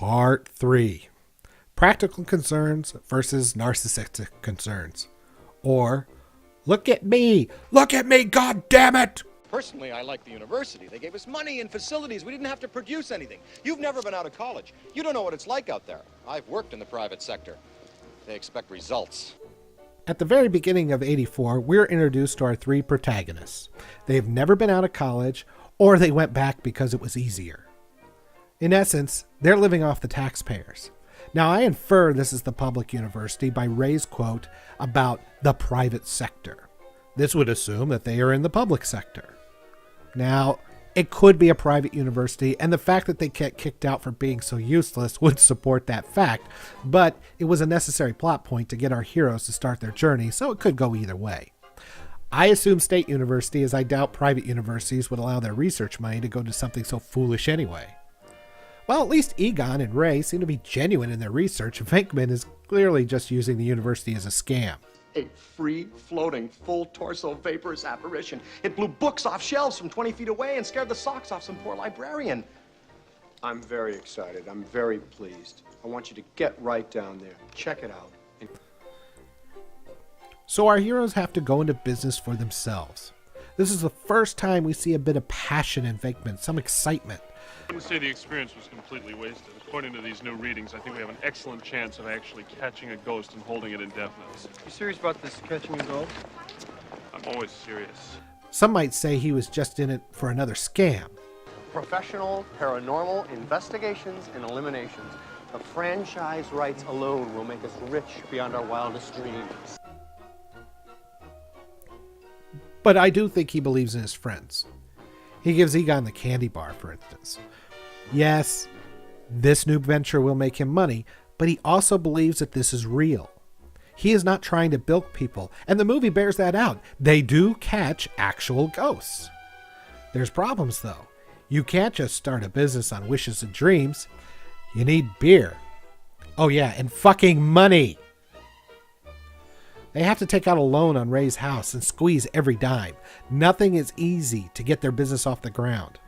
Part 3. Practical concerns versus narcissistic concerns. Or, look at me, God damn it! Personally, I like the university. They gave us money and facilities. We didn't have to produce anything. You've never been out of college. You don't know what it's like out there. I've worked in the private sector. They expect results. At the very beginning of 84, we're introduced to our three protagonists. They've never been out of college, or they went back because it was easier. In essence, they're living off the taxpayers. Now, I infer this is the public university by Ray's quote about the private sector. This would assume that they are in the public sector. Now, it could be a private university, and the fact that they get kicked out for being so useless would support that fact, but it was a necessary plot point to get our heroes to start their journey, so it could go either way. I assume state university, as I doubt private universities would allow their research money to go to something so foolish anyway. Well, at least Egon and Ray seem to be genuine in their research. Venkman is clearly just using the university as a scam. A free-floating, full-torso vaporous apparition. It blew books off shelves from 20 feet away and scared the socks off some poor librarian. I'm very excited. I'm very pleased. I want you to get right down there. Check it out. So our heroes have to go into business for themselves. This is the first time we see a bit of passion in Venkman, some excitement. I wouldn't say the experience was completely wasted. According to these new readings, I think we have an excellent chance of actually catching a ghost and holding it indefinitely. You serious about this catching a ghost? I'm always serious. Some might say he was just in it for another scam. Professional paranormal investigations and eliminations. The franchise rights alone will make us rich beyond our wildest dreams. But I do think he believes in his friends. He gives Egon the candy bar, for instance. Yes, this new venture will make him money, but he also believes that this is real. He is not trying to bilk people, and the movie bears that out. They do catch actual ghosts. There's problems, though. You can't just start a business on wishes and dreams. You need beer. Oh yeah, and fucking money. They have to take out a loan on Ray's house and squeeze every dime. Nothing is easy to get their business off the ground.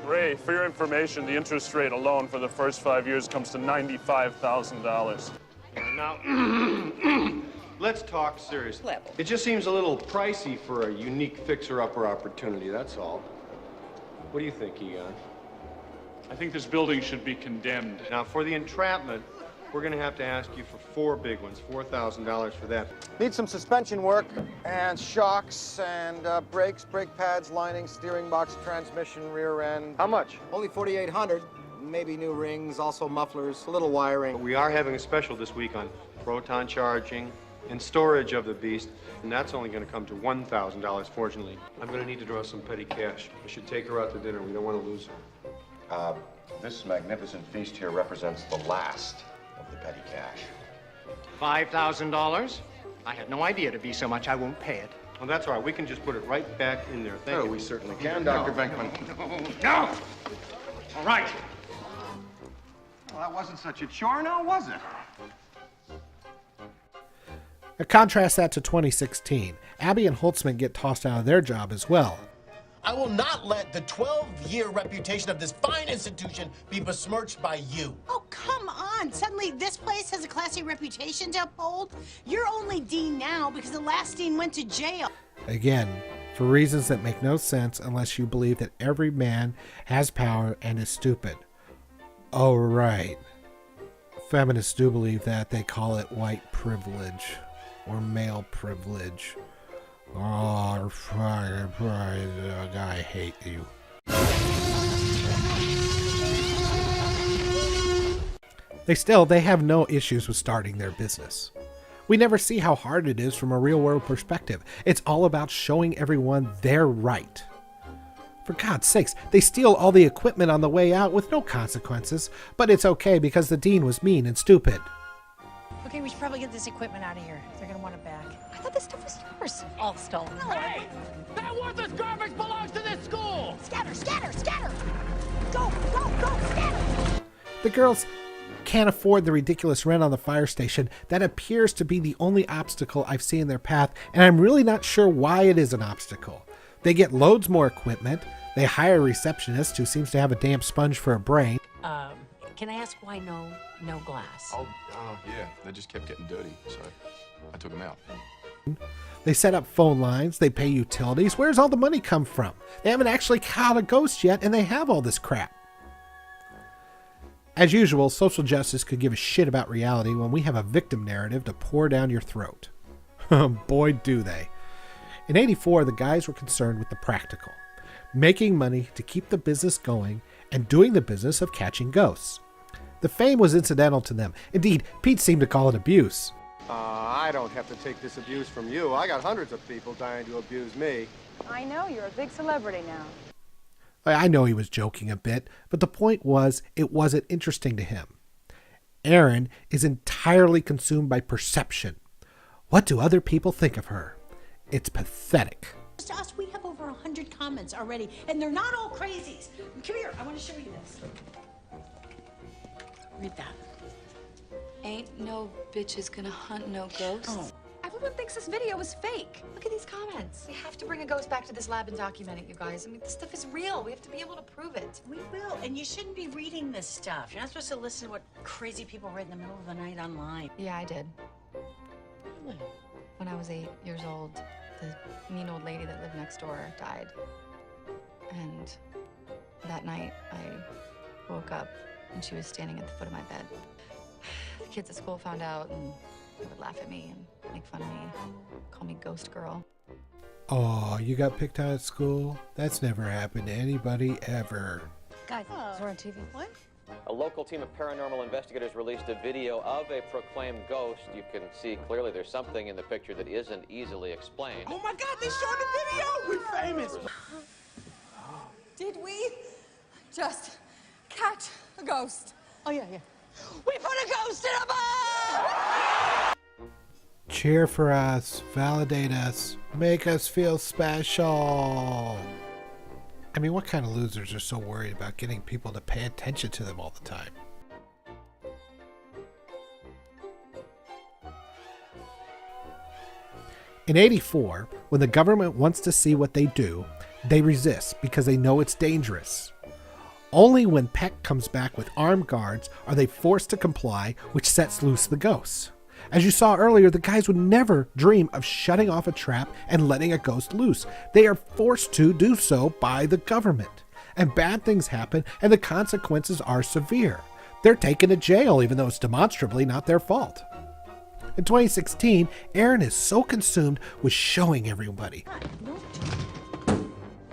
Ray, for your information, the interest rate alone for the first 5 years comes to $95,000. Now, let's talk seriously. It just seems a little pricey for a unique fixer-upper opportunity, that's all. What do you think, Egon? I think this building should be condemned. Now, for the entrapment, we're going to have to ask you for 4 big ones, $4,000 for that. Need some suspension work and shocks and brakes, brake pads, lining, steering box, transmission, rear end. How much? Only $4,800. Maybe new rings, also mufflers, a little wiring. We are having a special this week on proton charging and storage of the beast, and that's only going to come to $1,000, fortunately. I'm going to need to draw some petty cash. I should take her out to dinner. We don't want to lose her. This magnificent feast here represents the last of the petty cash. $5,000? I had no idea it'd be so much. I won't pay it. Well, that's all right. We can just put it right back in there. Thank you. We certainly can, Dr. Venkman. No! All right. Well, that wasn't such a chore now, was it? Now contrast that to 2016. Abby and Holtzman get tossed out of their job as well. I will not let the 12-year reputation of this fine institution be besmirched by you. Oh, come on. Suddenly this place has a classy reputation to uphold? You're only dean now because the last dean went to jail. Again, for reasons that make no sense unless you believe that every man has power and is stupid. Oh, right. Feminists do believe that. They call it white privilege or male privilege. Oh, I hate you. They have no issues with starting their business. We never see how hard it is from a real-world perspective. It's all about showing everyone they're right. For God's sakes, they steal all the equipment on the way out with no consequences, but it's okay because the dean was mean and stupid. Okay, we should probably get this equipment out of here. They're going to want it back. I thought this stuff was yours. All stolen. Hey! That worthless garbage belongs to this school! Scatter, scatter, scatter! Go, go, go, scatter! The girls can't afford the ridiculous rent on the fire station. That appears to be the only obstacle I've seen in their path, and I'm really not sure why it is an obstacle. They get loads more equipment. They hire a receptionist who seems to have a damp sponge for a brain. Can I ask why no glass? Oh, yeah. They just kept getting dirty, so I took them out. They set up phone lines, they pay utilities. Where's all the money come from? They haven't actually caught a ghost yet, and they have all this crap. As usual, social justice could give a shit about reality when we have a victim narrative to pour down your throat. Boy, do they. In '84, the guys were concerned with the practical, making money to keep the business going and doing the business of catching ghosts. The fame was incidental to them. Indeed, Pete seemed to call it abuse. I don't have to take this abuse from you. I got hundreds of people dying to abuse me. I know, you're a big celebrity now. I know he was joking a bit, but the point was it wasn't interesting to him. Erin is entirely consumed by perception. What do other people think of her? It's pathetic. To us, we have over 100 comments already, and they're not all crazies. Come here, I want to show you this. Read that. Ain't no bitches gonna hunt no ghosts. Oh. Everyone thinks this video is fake. Look at these comments. We have to bring a ghost back to this lab and document it, you guys. I mean, this stuff is real. We have to be able to prove it. We will, and you shouldn't be reading this stuff. You're not supposed to listen to what crazy people write in the middle of the night online. Yeah, I did. Really? When I was 8 years old, the mean old lady that lived next door died. And that night, I woke up and she was standing at the foot of my bed. The kids at school found out and they would laugh at me and make fun of me, call me ghost girl. Oh, you got picked on at school? That's never happened to anybody ever. Guys, we're on TV. What? A local team of paranormal investigators released a video of a proclaimed ghost. You can see clearly there's something in the picture that isn't easily explained. Oh my God, they showed the video! We're famous! Did we just catch a ghost? Oh, yeah. We put a ghost in a box! Cheer for us, validate us, make us feel special. I mean, what kind of losers are so worried about getting people to pay attention to them all the time? In '84, when the government wants to see what they do, they resist because they know it's dangerous. Only when Peck comes back with armed guards are they forced to comply, which sets loose the ghosts. As you saw earlier, the guys would never dream of shutting off a trap and letting a ghost loose. They are forced to do so by the government. And bad things happen, and the consequences are severe. They're taken to jail, even though it's demonstrably not their fault. In 2016, Erin is so consumed with showing everybody.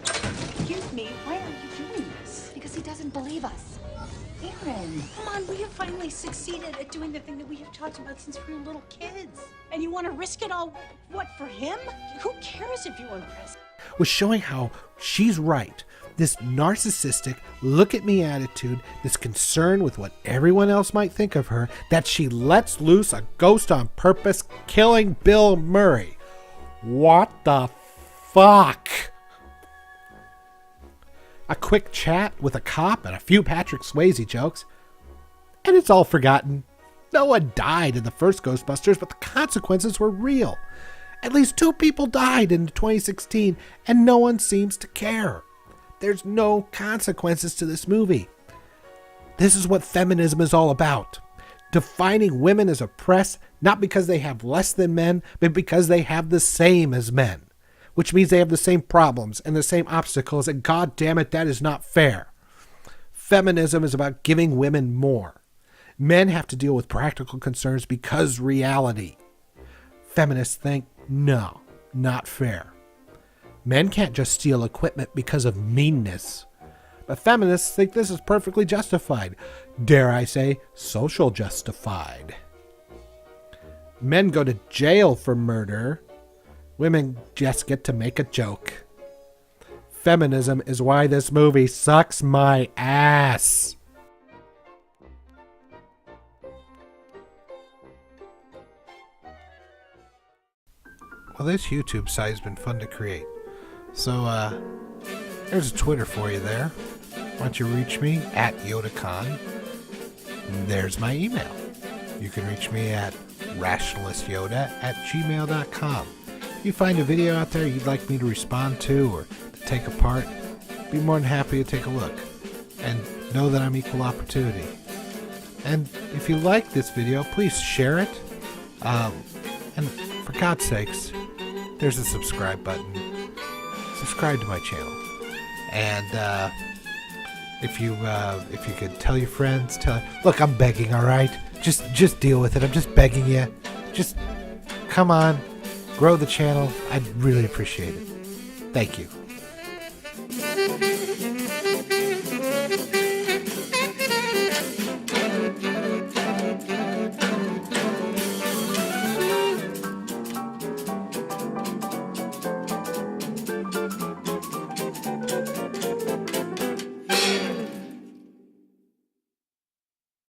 Excuse me, why are you doing this? Because he doesn't believe us. Erin, come on, we have finally succeeded at doing the thing that we have talked about since we were little kids. And you want to risk it all, what, for him? Who cares if you impress? Was showing how she's right. This narcissistic, look-at-me attitude, this concern with what everyone else might think of her, that she lets loose a ghost on purpose, killing Bill Murray. What the fuck? A quick chat with a cop and a few Patrick Swayze jokes, and it's all forgotten. No one died in the first Ghostbusters, but the consequences were real. At least 2 people died in 2016, and no one seems to care. There's no consequences to this movie. This is what feminism is all about. Defining women as oppressed, not because they have less than men, but because they have the same as men. Which means they have the same problems and the same obstacles, and god damn it, that is not fair. Feminism is about giving women more. Men have to deal with practical concerns because reality. Feminists think, no, not fair. Men can't just steal equipment because of meanness. But feminists think this is perfectly justified. Dare I say, social justified. Men go to jail for murder. Women just get to make a joke. Feminism is why this movie sucks my ass. Well, this YouTube site has been fun to create. So, there's a Twitter for you there. Why don't you reach me at YodaCon? There's my email. You can reach me at rationalistyoda@gmail.com. If you find a video out there you'd like me to respond to or to take apart, be more than happy to take a look. And know that I'm equal opportunity. And if you like this video, please share it. And for God's sakes, there's a subscribe button. Subscribe to my channel. And if you could tell your friends, look, I'm begging, all right? Just deal with it. I'm just begging you. Just come on, grow the channel. I'd really appreciate it. Thank you.